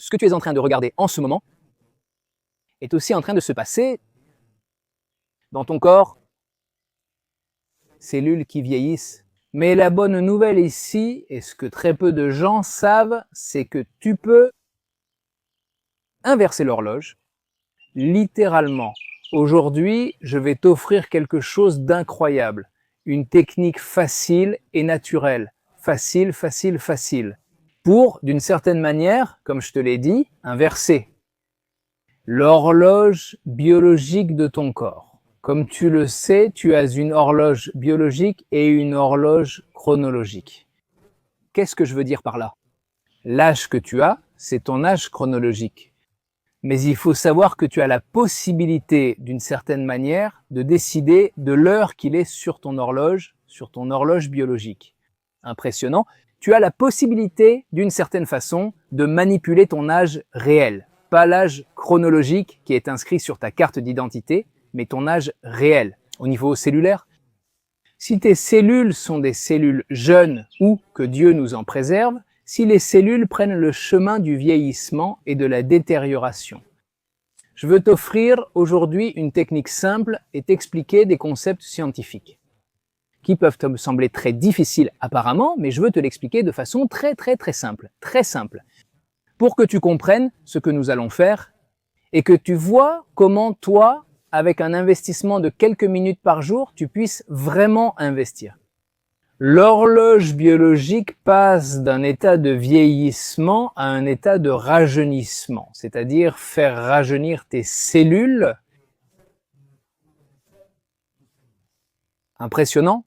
ce que tu es en train de regarder en ce moment est aussi en train de se passer dans ton corps, cellules qui vieillissent. Mais la bonne nouvelle ici, et ce que très peu de gens savent, c'est que tu peux inverser l'horloge, littéralement. Aujourd'hui, je vais t'offrir quelque chose d'incroyable, une technique facile et naturelle. Facile, facile, facile. Pour, d'une certaine manière, comme je te l'ai dit, inverser l'horloge biologique de ton corps. Comme tu le sais, tu as une horloge biologique et une horloge chronologique. Qu'est-ce que je veux dire par là? L'âge que tu as, c'est ton âge chronologique. Mais il faut savoir que tu as la possibilité, d'une certaine manière, de décider de l'heure qu'il est sur ton horloge biologique. Impressionnant. Tu as la possibilité, d'une certaine façon, de manipuler ton âge réel. Pas l'âge chronologique qui est inscrit sur ta carte d'identité, mais ton âge réel, au niveau cellulaire. Si tes cellules sont des cellules jeunes ou que Dieu nous en préserve, si les cellules prennent le chemin du vieillissement et de la détérioration. Je veux t'offrir aujourd'hui une technique simple et t'expliquer des concepts scientifiques qui peuvent te sembler très difficiles apparemment, mais je veux te l'expliquer de façon très simple, pour que tu comprennes ce que nous allons faire et que tu vois comment toi, avec un investissement de quelques minutes par jour, tu puisses vraiment investir. L'horloge biologique passe d'un état de vieillissement à un état de rajeunissement, c'est-à-dire faire rajeunir tes cellules. Impressionnant?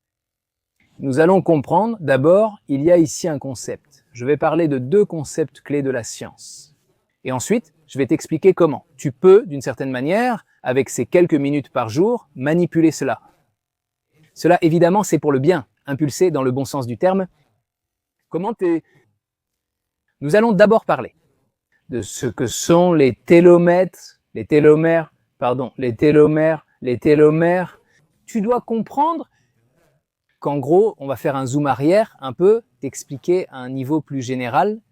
Nous allons comprendre, d'abord, il y a ici un concept. Je vais parler de deux concepts clés de la science. Et ensuite, je vais t'expliquer comment. Tu peux, d'une certaine manière, avec ces quelques minutes par jour, manipuler cela. Cela, évidemment, c'est pour le bien, impulsé dans le bon sens du terme. Nous allons d'abord parler de ce que sont les télomères. Tu dois comprendre qu'en gros, on va faire un zoom arrière un peu, t'expliquer à un niveau plus général.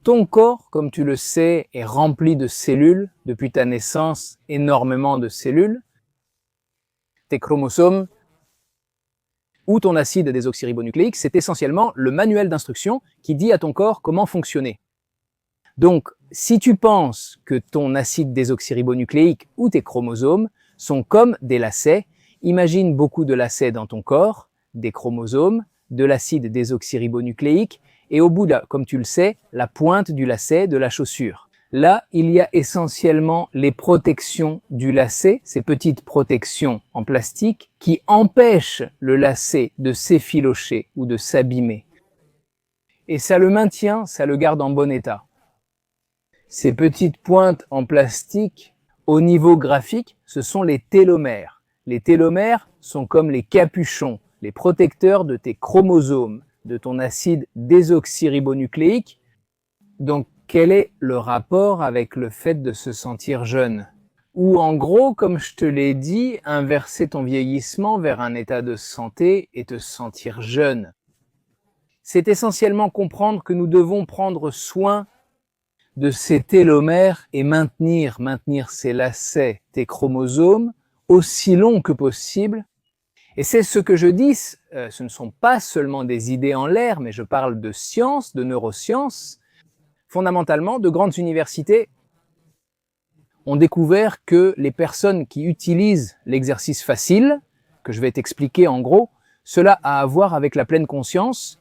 Ton corps, comme tu le sais, est rempli de cellules, depuis ta naissance, énormément de cellules. Tes chromosomes ou ton acide désoxyribonucléique, c'est essentiellement le manuel d'instruction qui dit à ton corps comment fonctionner. Donc, si tu penses que ton acide désoxyribonucléique ou tes chromosomes sont comme des lacets, imagine beaucoup de lacets dans ton corps, des chromosomes, de l'acide désoxyribonucléique et au bout, comme tu le sais, la pointe du lacet de la chaussure. Là, il y a essentiellement les protections du lacet, ces petites protections en plastique qui empêchent le lacet de s'effilocher ou de s'abîmer. Et ça le maintient, ça le garde en bon état. Ces petites pointes en plastique, au niveau graphique, ce sont les télomères. Les télomères sont comme les capuchons, les protecteurs de tes chromosomes, de ton acide désoxyribonucléique. Donc, quel est le rapport avec le fait de se sentir jeune? Ou en gros, comme je te l'ai dit, inverser ton vieillissement vers un état de santé et te sentir jeune. C'est essentiellement comprendre que nous devons prendre soin de ces télomères et maintenir ces lacets, tes chromosomes, aussi longs que possible. Et c'est ce que je dis, ce ne sont pas seulement des idées en l'air, mais je parle de science, de neurosciences. Fondamentalement, de grandes universités ont découvert que les personnes qui utilisent l'exercice facile, que je vais t'expliquer en gros, cela a à voir avec la pleine conscience.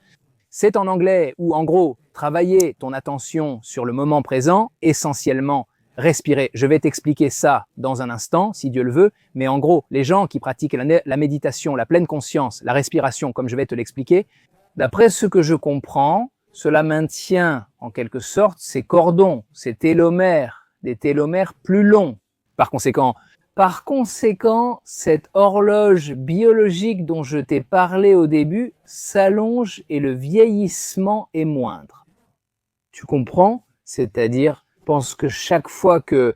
C'est en anglais, ou en gros, travailler ton attention sur le moment présent, essentiellement respirer. Je vais t'expliquer ça dans un instant, si Dieu le veut, mais en gros, les gens qui pratiquent la méditation, la pleine conscience, la respiration, comme je vais te l'expliquer, d'après ce que je comprends, cela maintient en quelque sorte ces cordons, ces télomères, des télomères plus longs. Par conséquent, cette horloge biologique dont je t'ai parlé au début s'allonge et le vieillissement est moindre. Tu comprends? C'est-à-dire, pense que chaque fois que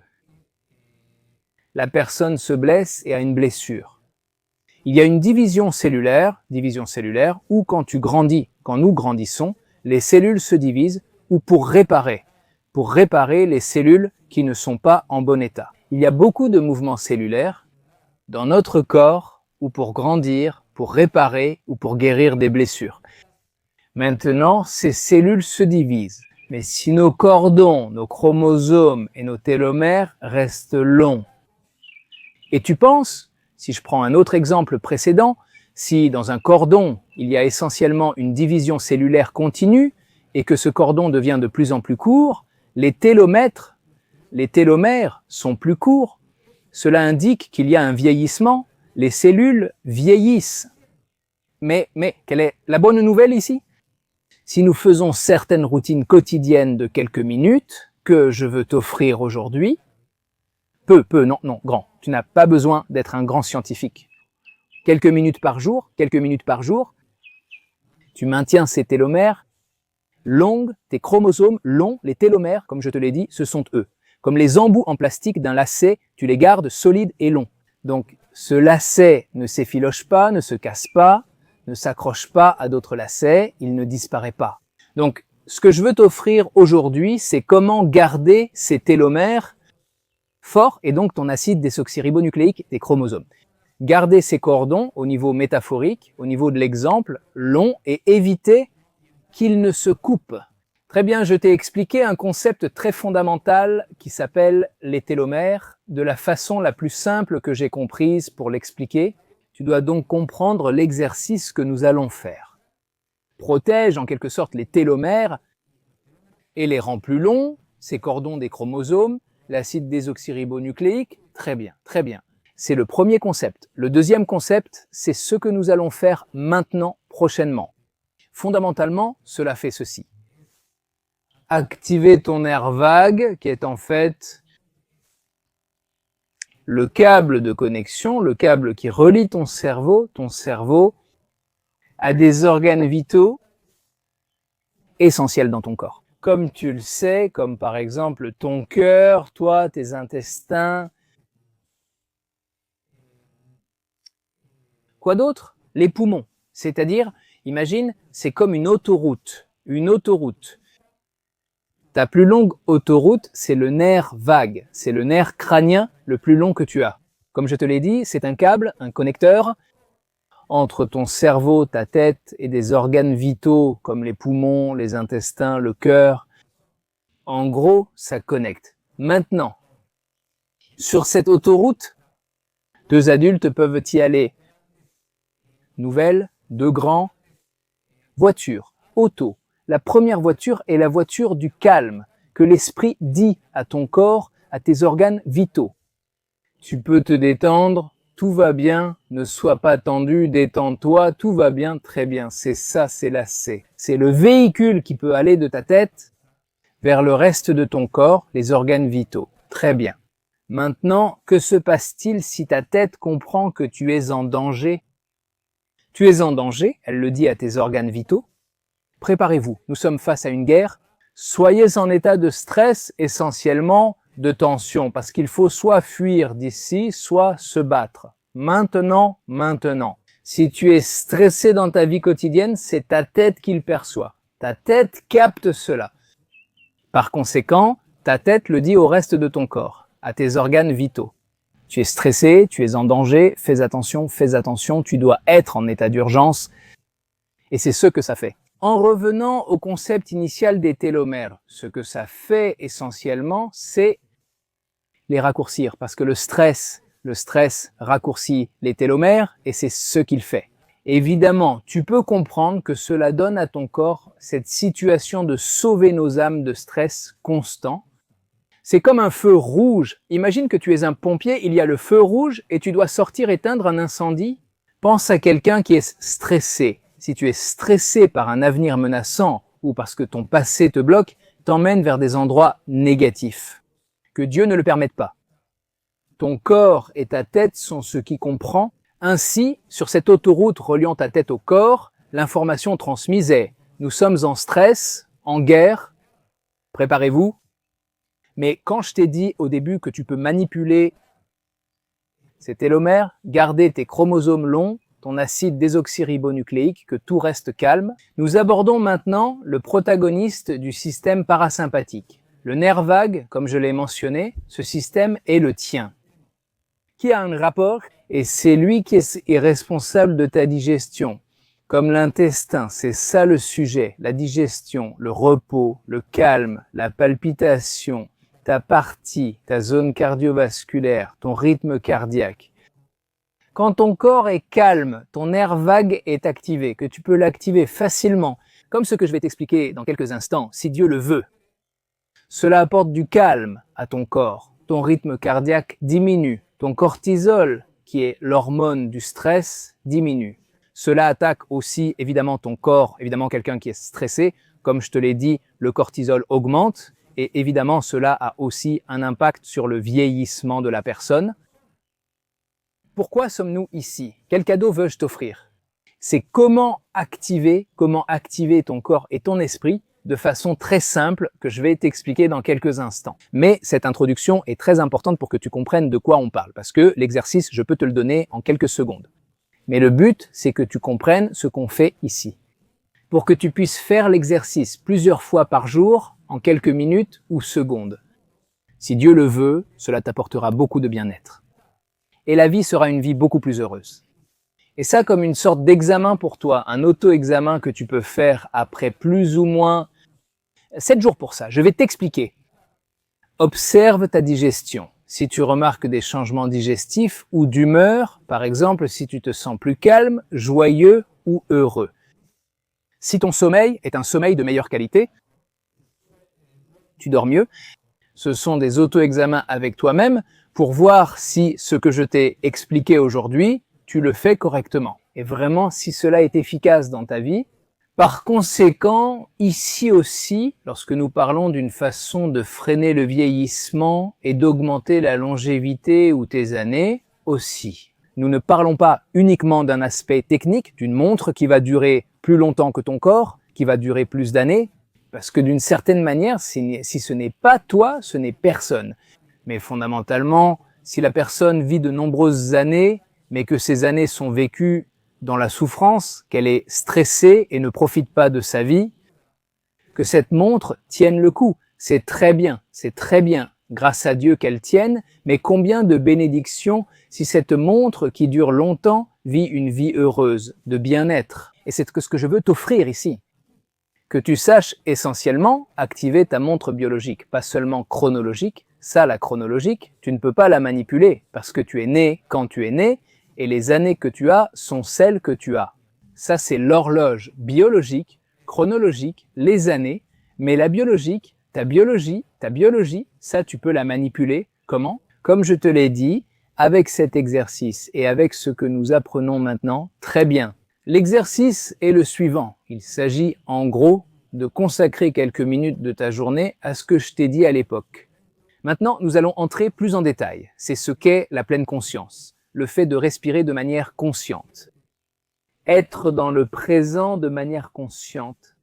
la personne se blesse et a une blessure, il y a une division cellulaire où quand tu grandis, quand nous grandissons, les cellules se divisent ou pour réparer. pour réparer les cellules qui ne sont pas en bon état. Il y a beaucoup de mouvements cellulaires dans notre corps ou pour grandir, pour réparer ou pour guérir des blessures. Maintenant, ces cellules se divisent. Mais si nos cordons, nos chromosomes et nos télomères restent longs, et tu penses, si je prends un autre exemple précédent, si dans un cordon, il y a essentiellement une division cellulaire continue et que ce cordon devient de plus en plus court, les télomères sont plus courts. Cela indique qu'il y a un vieillissement, les cellules vieillissent. Mais quelle est la bonne nouvelle ici? Si nous faisons certaines routines quotidiennes de quelques minutes que je veux t'offrir aujourd'hui, non, grand, tu n'as pas besoin d'être un grand scientifique. Quelques minutes par jour, tu maintiens ces télomères longues, tes chromosomes longs, les télomères, comme je te l'ai dit, ce sont eux. Comme les embouts en plastique d'un lacet, tu les gardes solides et longs. Donc, ce lacet ne s'effiloche pas, ne se casse pas, ne s'accroche pas à d'autres lacets, il ne disparaît pas. Donc, ce que je veux t'offrir aujourd'hui, c'est comment garder ces télomères forts et donc ton acide désoxyribonucléique des chromosomes. Garder ces cordons au niveau métaphorique, au niveau de l'exemple, long et éviter qu'ils ne se coupent. Très bien, je t'ai expliqué un concept très fondamental qui s'appelle les télomères de la façon la plus simple que j'ai comprise pour l'expliquer. Tu dois donc comprendre l'exercice que nous allons faire. Protège en quelque sorte les télomères et les rend plus longs, ces cordons des chromosomes, l'acide désoxyribonucléique, très bien, très bien. C'est le premier concept. Le deuxième concept, c'est ce que nous allons faire maintenant, prochainement. Fondamentalement, cela fait ceci. Activer ton nerf vague, qui est en fait le câble de connexion, le câble qui relie ton cerveau à des organes vitaux essentiels dans ton corps. Comme tu le sais, comme par exemple ton cœur, toi, tes intestins. Quoi d'autre? Les poumons. C'est-à-dire, imagine, c'est comme une autoroute. Une autoroute. Ta plus longue autoroute, c'est le nerf vague. C'est le nerf crânien le plus long que tu as. Comme je te l'ai dit, c'est un câble, un connecteur entre ton cerveau, ta tête et des organes vitaux comme les poumons, les intestins, le cœur. En gros, ça connecte. Maintenant, sur cette autoroute, 2 adultes peuvent y aller. Nouvelle, 2 grands, voiture, auto. La première voiture est la voiture du calme, que l'esprit dit à ton corps, à tes organes vitaux. Tu peux te détendre, tout va bien, ne sois pas tendu, détends-toi, tout va bien, très bien. C'est ça, c'est la C. C'est le véhicule qui peut aller de ta tête vers le reste de ton corps, les organes vitaux. Très bien. Maintenant, que se passe-t-il si ta tête comprend que tu es en danger? Tu es en danger, elle le dit à tes organes vitaux. Préparez-vous, nous sommes face à une guerre. Soyez en état de stress, essentiellement de tension, parce qu'il faut soit fuir d'ici, soit se battre. Maintenant. Si tu es stressé dans ta vie quotidienne, c'est ta tête qui le perçoit. Ta tête capte cela. Par conséquent, ta tête le dit au reste de ton corps, à tes organes vitaux. Tu es stressé, tu es en danger, fais attention, tu dois être en état d'urgence. Et c'est ce que ça fait. En revenant au concept initial des télomères, ce que ça fait essentiellement, c'est les raccourcir. Parce que le stress raccourcit les télomères et c'est ce qu'il fait. Évidemment, tu peux comprendre que cela donne à ton corps cette situation de sauver nos âmes de stress constant. C'est comme un feu rouge. Imagine que tu es un pompier, il y a le feu rouge et tu dois sortir éteindre un incendie. Pense à quelqu'un qui est stressé. Si tu es stressé par un avenir menaçant ou parce que ton passé te bloque, t'emmène vers des endroits négatifs. Que Dieu ne le permette pas. Ton corps et ta tête sont ce qui comprend. Ainsi, sur cette autoroute reliant ta tête au corps, l'information transmise est « Nous sommes en stress, en guerre, préparez-vous ». Mais quand je t'ai dit au début que tu peux manipuler ces télomères, garder tes chromosomes longs, ton acide désoxyribonucléique, que tout reste calme, nous abordons maintenant le protagoniste du système parasympathique. Le nerf vague, comme je l'ai mentionné, ce système est le tien, qui a un rapport et c'est lui qui est responsable de ta digestion. Comme l'intestin, c'est ça le sujet, la digestion, le repos, le calme, la palpitation, ta partie, ta zone cardiovasculaire, ton rythme cardiaque. Quand ton corps est calme, ton nerf vague est activé, que tu peux l'activer facilement, comme ce que je vais t'expliquer dans quelques instants, si Dieu le veut. Cela apporte du calme à ton corps, ton rythme cardiaque diminue, ton cortisol, qui est l'hormone du stress, diminue. Cela attaque aussi évidemment ton corps, évidemment quelqu'un qui est stressé, comme je te l'ai dit, le cortisol augmente et évidemment cela a aussi un impact sur le vieillissement de la personne. Pourquoi sommes-nous ici? Quel cadeau veux-je t'offrir? C'est comment activer ton corps et ton esprit de façon très simple que je vais t'expliquer dans quelques instants. Mais cette introduction est très importante pour que tu comprennes de quoi on parle, parce que l'exercice, je peux te le donner en quelques secondes. Mais le but, c'est que tu comprennes ce qu'on fait ici. Pour que tu puisses faire l'exercice plusieurs fois par jour, en quelques minutes ou secondes. Si Dieu le veut, cela t'apportera beaucoup de bien-être. Et la vie sera une vie beaucoup plus heureuse. Et ça comme une sorte d'examen pour toi, un auto-examen que tu peux faire après plus ou moins 7 jours pour ça. Je vais t'expliquer. Observe ta digestion. Si tu remarques des changements digestifs ou d'humeur, par exemple si tu te sens plus calme, joyeux ou heureux. Si ton sommeil est un sommeil de meilleure qualité, tu dors mieux. Ce sont des auto-examens avec toi-même pour voir si ce que je t'ai expliqué aujourd'hui, tu le fais correctement. Et vraiment, si cela est efficace dans ta vie. Par conséquent, ici aussi, lorsque nous parlons d'une façon de freiner le vieillissement et d'augmenter la longévité ou tes années, aussi. Nous ne parlons pas uniquement d'un aspect technique, d'une montre qui va durer plus longtemps que ton corps, qui va durer plus d'années, parce que d'une certaine manière, si ce n'est pas toi, ce n'est personne. Mais fondamentalement, si la personne vit de nombreuses années, mais que ces années sont vécues dans la souffrance, qu'elle est stressée et ne profite pas de sa vie, que cette montre tienne le coup. C'est très bien, grâce à Dieu qu'elle tienne, mais combien de bénédictions si cette montre qui dure longtemps vit une vie heureuse, de bien-être. Et c'est ce que je veux t'offrir ici. Que tu saches essentiellement activer ta montre biologique, pas seulement chronologique. Ça, la chronologique, tu ne peux pas la manipuler parce que tu es né quand tu es né, et les années que tu as sont celles que tu as. Ça, c'est l'horloge biologique, chronologique, les années, mais la biologique, ta biologie, ça, tu peux la manipuler. Comment? Comme je te l'ai dit, avec cet exercice et avec ce que nous apprenons maintenant, très bien. L'exercice est le suivant. Il s'agit en gros de consacrer quelques minutes de ta journée à ce que je t'ai dit à l'époque. Maintenant, nous allons entrer plus en détail. C'est ce qu'est la pleine conscience. Le fait de respirer de manière consciente. Être dans le présent de manière consciente,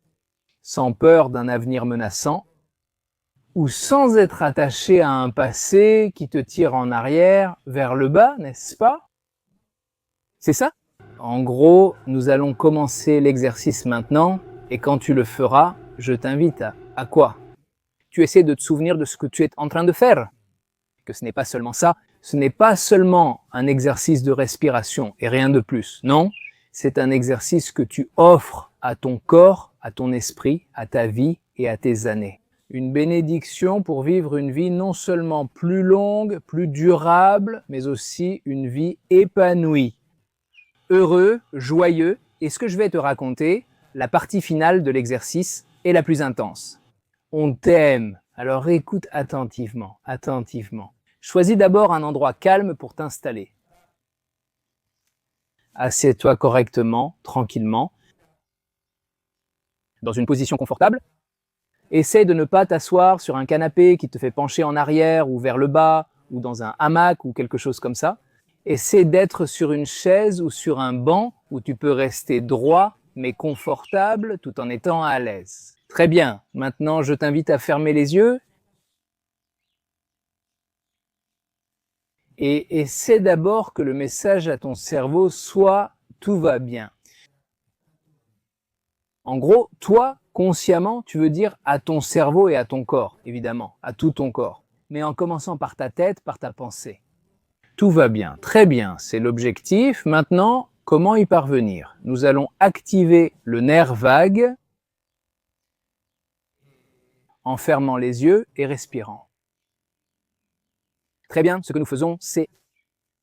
sans peur d'un avenir menaçant, ou sans être attaché à un passé qui te tire en arrière vers le bas, n'est-ce pas? C'est ça? En gros, nous allons commencer l'exercice maintenant, et quand tu le feras, je t'invite à quoi? Tu essaies de te souvenir de ce que tu es en train de faire. Que ce n'est pas seulement ça, ce n'est pas seulement un exercice de respiration et rien de plus, non, c'est un exercice que tu offres à ton corps, à ton esprit, à ta vie et à tes années. Une bénédiction pour vivre une vie non seulement plus longue, plus durable, mais aussi une vie épanouie. Heureux, joyeux, et ce que je vais te raconter, la partie finale de l'exercice est la plus intense. On t'aime, alors écoute attentivement. Choisis d'abord un endroit calme pour t'installer. Assieds-toi correctement, tranquillement, dans une position confortable. Essaie de ne pas t'asseoir sur un canapé qui te fait pencher en arrière ou vers le bas, ou dans un hamac ou quelque chose comme ça. Essaie d'être sur une chaise ou sur un banc où tu peux rester droit mais confortable tout en étant à l'aise. Très bien, maintenant je t'invite à fermer les yeux et essaie d'abord que le message à ton cerveau soit « tout va bien ». En gros, toi, consciemment, tu veux dire à ton cerveau et à ton corps, évidemment, à tout ton corps, mais en commençant par ta tête, par ta pensée. Tout va bien, très bien, c'est l'objectif. Maintenant, comment y parvenir? Nous allons activer le nerf vague en fermant les yeux et respirant. Très bien, ce que nous faisons, c'est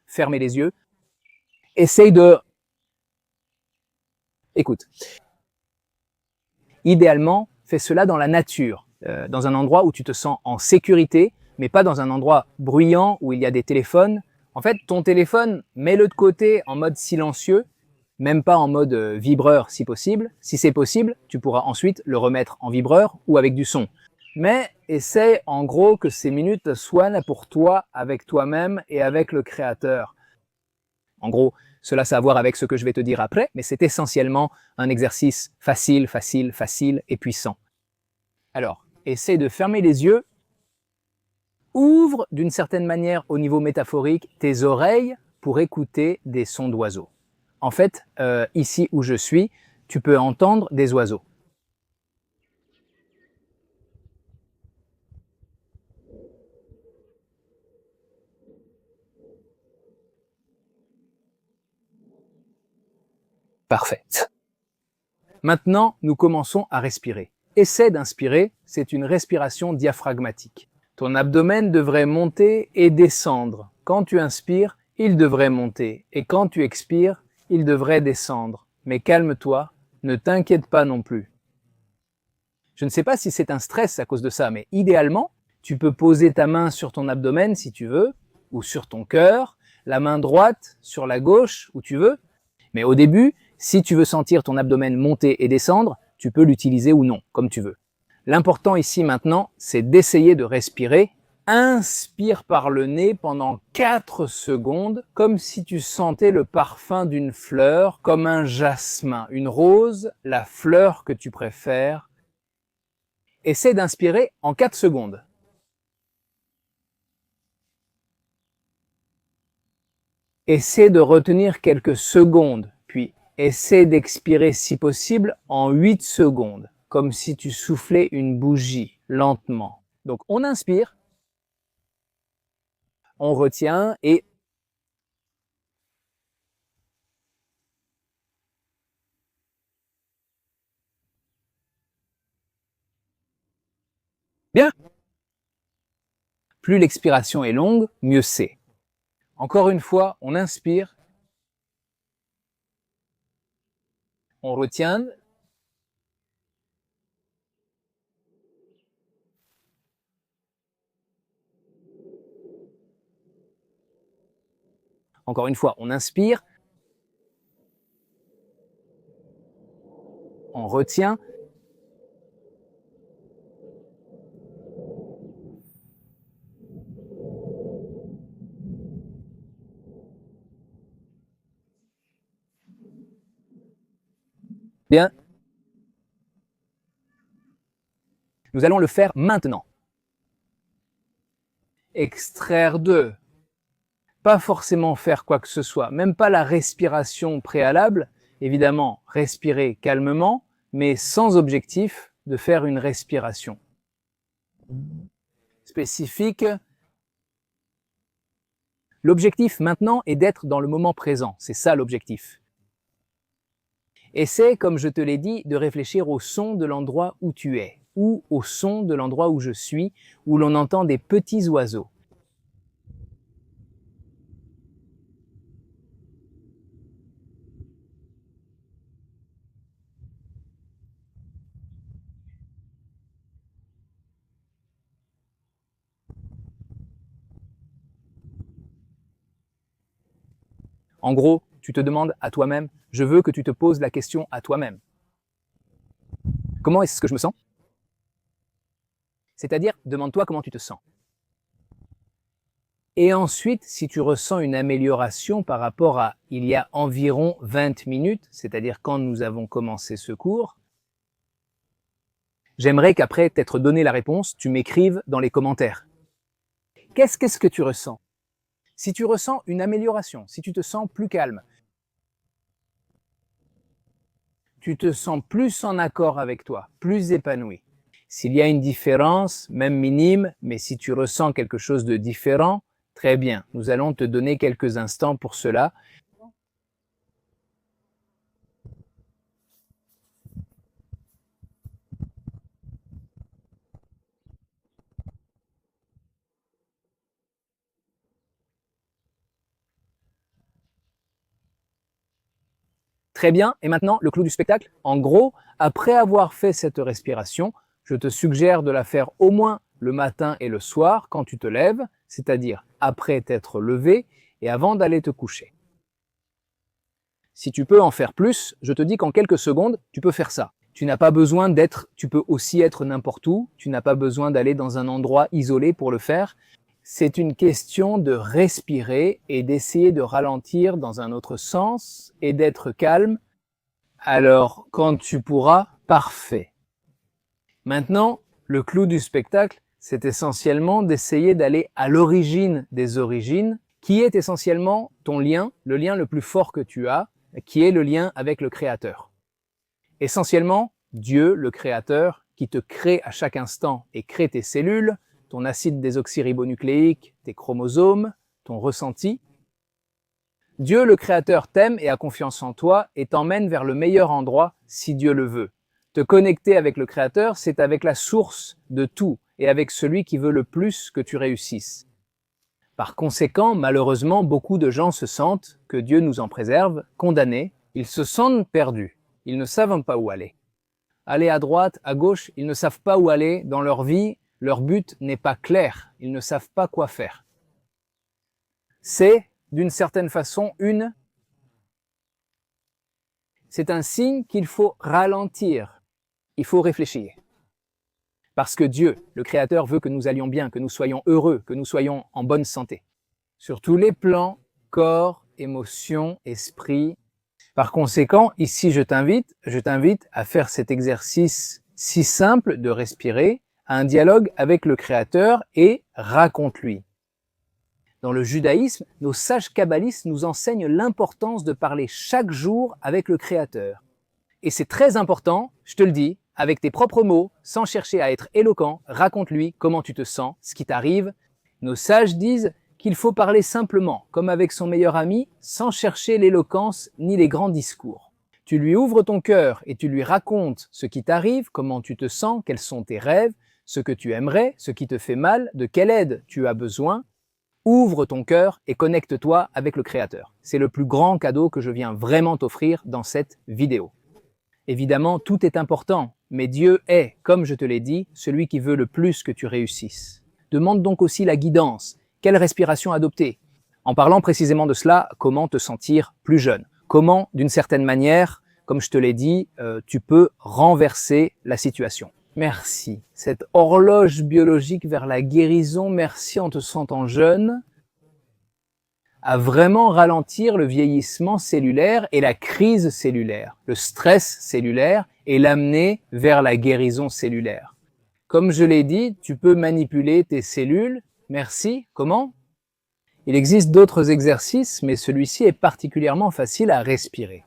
fermer les yeux. Essaye de... Écoute. Idéalement, fais cela dans la nature, dans un endroit où tu te sens en sécurité, mais pas dans un endroit bruyant où il y a des téléphones. En fait, ton téléphone, mets-le de côté en mode silencieux, même pas en mode vibreur si possible. Si c'est possible, tu pourras ensuite le remettre en vibreur ou avec du son. Mais essaie en gros que ces minutes soient là pour toi, avec toi-même et avec le Créateur. En gros, cela ça a à voir avec ce que je vais te dire après, mais c'est essentiellement un exercice facile, facile, facile et puissant. Alors, essaie de fermer les yeux. Ouvre d'une certaine manière au niveau métaphorique tes oreilles pour écouter des sons d'oiseaux. En fait, ici où je suis, tu peux entendre des oiseaux. Parfait. Maintenant, nous commençons à respirer. Essaie d'inspirer, c'est une respiration diaphragmatique. Ton abdomen devrait monter et descendre. Quand tu inspires, il devrait monter. Et quand tu expires, il devrait descendre. Mais calme-toi, ne t'inquiète pas non plus. Je ne sais pas si c'est un stress à cause de ça, mais idéalement, tu peux poser ta main sur ton abdomen si tu veux, ou sur ton cœur, la main droite sur la gauche où tu veux. Mais au début, si tu veux sentir ton abdomen monter et descendre, tu peux l'utiliser ou non, comme tu veux. L'important ici maintenant, c'est d'essayer de respirer. Inspire par le nez pendant 4 secondes, comme si tu sentais le parfum d'une fleur, comme un jasmin, une rose, la fleur que tu préfères. Essaie d'inspirer en 4 secondes. Essaie de retenir quelques secondes, puis essaie d'expirer si possible en 8 secondes, comme si tu soufflais une bougie, lentement. Donc on inspire, on retient et bien. Plus l'expiration est longue, mieux c'est. Encore une fois, on inspire, on retient. Encore une fois, on inspire, on retient. Bien. Nous allons le faire maintenant. Extraire 2. Pas forcément faire quoi que ce soit, même pas la respiration préalable. Évidemment, respirer calmement, mais sans objectif de faire une respiration spécifique. L'objectif maintenant est d'être dans le moment présent. C'est ça l'objectif. Essaie, comme je te l'ai dit, de réfléchir au son de l'endroit où tu es, ou au son de l'endroit où je suis, où l'on entend des petits oiseaux. En gros, tu te demandes à toi-même, je veux que tu te poses la question à toi-même. Comment est-ce que je me sens? C'est-à-dire, demande-toi comment tu te sens. Et ensuite, si tu ressens une amélioration par rapport à il y a environ 20 minutes, c'est-à-dire quand nous avons commencé ce cours, j'aimerais qu'après t'être donné la réponse, tu m'écrives dans les commentaires. Qu'est-ce que tu ressens? Si tu ressens une amélioration, si tu te sens plus calme, tu te sens plus en accord avec toi, plus épanoui. S'il y a une différence, même minime, mais si tu ressens quelque chose de différent, très bien, nous allons te donner quelques instants pour cela. Très bien, et maintenant, le clou du spectacle. En gros, après avoir fait cette respiration, je te suggère de la faire au moins le matin et le soir quand tu te lèves, c'est-à-dire après t'être levé et avant d'aller te coucher. Si tu peux en faire plus, je te dis qu'en quelques secondes, tu peux faire ça. Tu n'as pas besoin tu peux aussi être n'importe où, tu n'as pas besoin d'aller dans un endroit isolé pour le faire. C'est une question de respirer et d'essayer de ralentir dans un autre sens et d'être calme. Alors, quand tu pourras, parfait. Maintenant, le clou du spectacle, c'est essentiellement d'essayer d'aller à l'origine des origines, qui est essentiellement ton lien, le lien le plus fort que tu as, qui est le lien avec le Créateur. Essentiellement, Dieu, le Créateur, qui te crée à chaque instant et crée tes cellules, ton acide désoxyribonucléique, tes chromosomes, ton ressenti. Dieu, le Créateur, t'aime et a confiance en toi et t'emmène vers le meilleur endroit si Dieu le veut. Te connecter avec le Créateur, c'est avec la source de tout et avec celui qui veut le plus que tu réussisses. Par conséquent, malheureusement, beaucoup de gens se sentent, que Dieu nous en préserve, condamnés. Ils se sentent perdus. Ils ne savent pas où aller. Aller à droite, à gauche, ils ne savent pas où aller dans leur vie. Leur but n'est pas clair. Ils ne savent pas quoi faire. C'est, d'une certaine façon, c'est un signe qu'il faut ralentir. Il faut réfléchir. Parce que Dieu, le Créateur, veut que nous allions bien, que nous soyons heureux, que nous soyons en bonne santé. Sur tous les plans, corps, émotions, esprit. Par conséquent, ici, je t'invite à faire cet exercice si simple de respirer, à un dialogue avec le Créateur et raconte-lui. Dans le judaïsme, nos sages kabbalistes nous enseignent l'importance de parler chaque jour avec le Créateur. Et c'est très important, je te le dis, avec tes propres mots, sans chercher à être éloquent, raconte-lui comment tu te sens, ce qui t'arrive. Nos sages disent qu'il faut parler simplement, comme avec son meilleur ami, sans chercher l'éloquence ni les grands discours. Tu lui ouvres ton cœur et tu lui racontes ce qui t'arrive, comment tu te sens, quels sont tes rêves, ce que tu aimerais, ce qui te fait mal, de quelle aide tu as besoin. Ouvre ton cœur et connecte-toi avec le Créateur. C'est le plus grand cadeau que je viens vraiment t'offrir dans cette vidéo. Évidemment, tout est important, mais Dieu est, comme je te l'ai dit, celui qui veut le plus que tu réussisses. Demande donc aussi la guidance. Quelle respiration adopter? En parlant précisément de cela, comment te sentir plus jeune? Comment, d'une certaine manière, comme je te l'ai dit, tu peux renverser la situation? Merci. Cette horloge biologique vers la guérison, merci en te sentant jeune, à vraiment ralentir le vieillissement cellulaire et la crise cellulaire, le stress cellulaire et l'amener vers la guérison cellulaire. Comme je l'ai dit, tu peux manipuler tes cellules. Merci. Comment? Il existe d'autres exercices, mais celui-ci est particulièrement facile à respirer.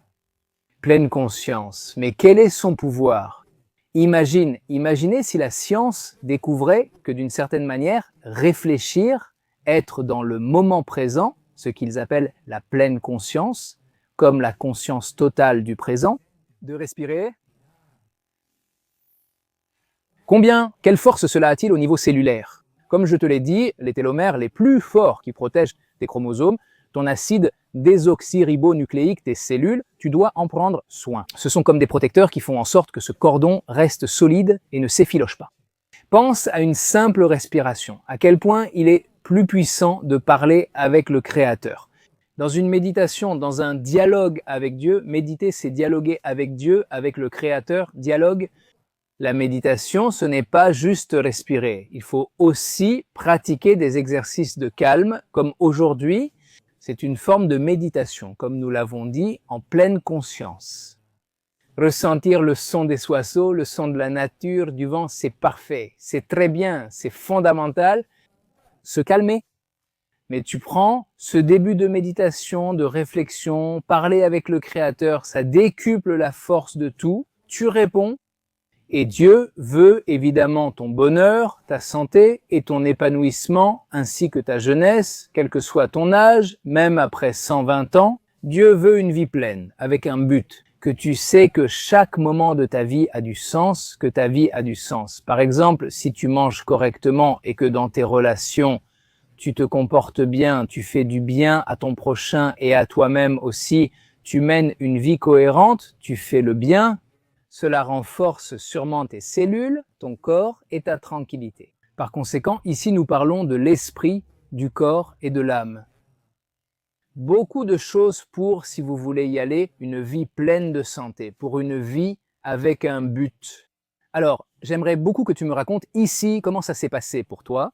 Pleine conscience. Mais quel est son pouvoir? Imaginez si la science découvrait que d'une certaine manière, réfléchir, être dans le moment présent, ce qu'ils appellent la pleine conscience, comme la conscience totale du présent, de respirer. Quelle force cela a-t-il au niveau cellulaire? Comme je te l'ai dit, les télomères les plus forts qui protègent tes chromosomes, ton acide désoxyribonucléique, tes cellules, tu dois en prendre soin. Ce sont comme des protecteurs qui font en sorte que ce cordon reste solide et ne s'effiloche pas. Pense à une simple respiration, à quel point il est plus puissant de parler avec le Créateur. Dans une méditation, dans un dialogue avec Dieu, méditer c'est dialoguer avec Dieu, avec le Créateur, dialogue. La méditation, ce n'est pas juste respirer. Il faut aussi pratiquer des exercices de calme, comme aujourd'hui. C'est une forme de méditation, comme nous l'avons dit, en pleine conscience. Ressentir le son des oiseaux, le son de la nature, du vent, c'est parfait. C'est très bien, c'est fondamental. Se calmer. Mais tu prends ce début de méditation, de réflexion, parler avec le Créateur, ça décuple la force de tout, tu réponds, et Dieu veut évidemment ton bonheur, ta santé et ton épanouissement, ainsi que ta jeunesse, quel que soit ton âge, même après 120 ans. Dieu veut une vie pleine, avec un but, que tu sais que chaque moment de ta vie a du sens, que ta vie a du sens. Par exemple, si tu manges correctement et que dans tes relations, tu te comportes bien, tu fais du bien à ton prochain et à toi-même aussi, tu mènes une vie cohérente, tu fais le bien, cela renforce sûrement tes cellules, ton corps et ta tranquillité. Par conséquent, ici nous parlons de l'esprit, du corps et de l'âme. Beaucoup de choses pour, si vous voulez y aller, une vie pleine de santé, pour une vie avec un but. Alors, j'aimerais beaucoup que tu me racontes ici comment ça s'est passé pour toi.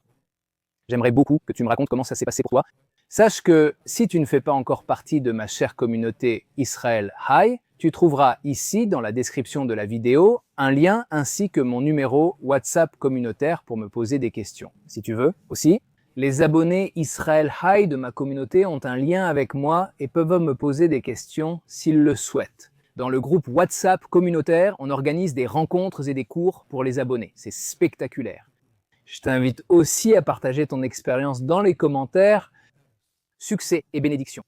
J'aimerais beaucoup que tu me racontes comment ça s'est passé pour toi. Sache que si tu ne fais pas encore partie de ma chère communauté Israël High, tu trouveras ici, dans la description de la vidéo, un lien ainsi que mon numéro WhatsApp communautaire pour me poser des questions. Si tu veux aussi, les abonnés Israël High de ma communauté ont un lien avec moi et peuvent me poser des questions s'ils le souhaitent. Dans le groupe WhatsApp communautaire, on organise des rencontres et des cours pour les abonnés. C'est spectaculaire. Je t'invite aussi à partager ton expérience dans les commentaires. Succès et bénédictions.